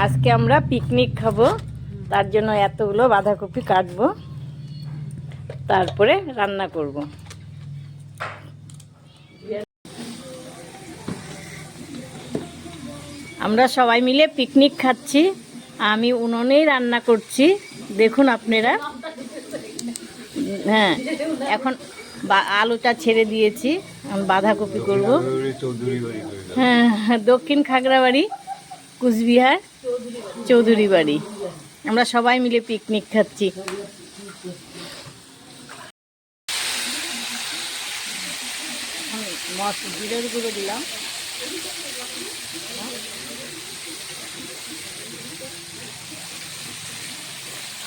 আজকে আমরা পিকনিক খাবো, তার জন্য এতগুলো বাঁধাকপি কাটবো, তারপরে রান্না করব। আমরা সবাই মিলে পিকনিক খাচ্ছি, আমি উনুনেই রান্না করছি, দেখুন আপনারা। হ্যাঁ, এখন আলুটা ছেড়ে দিয়েছি, আমি বাঁধাকপি করব। হ্যাঁ, দক্ষিণ খাগড়াবাড়ি, কুচবিহার, চৌধুরী বাড়ি। আমরা সবাই মিলে পিকনিক খাচ্ছি। জিরের গুঁড়ো দিলাম,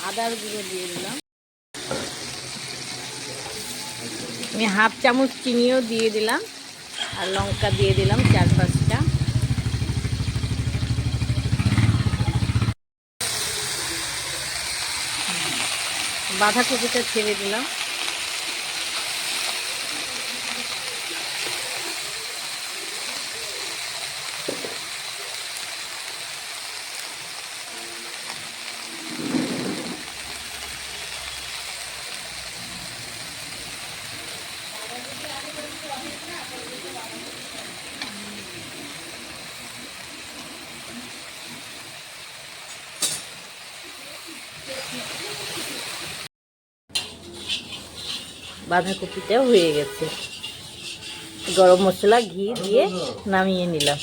আদার গুঁড়ো দিয়ে দিলাম, আমি হাফ চামচ চিনিও দিয়ে দিলাম, আর লঙ্কা দিয়ে দিলাম 4-5টা। বাঁধাকপিটা ছেড়ে দিলাম। বাঁধাকপিটাও হয়ে গেছে, গরম মশলা ঘি দিয়ে নামিয়ে নিলাম।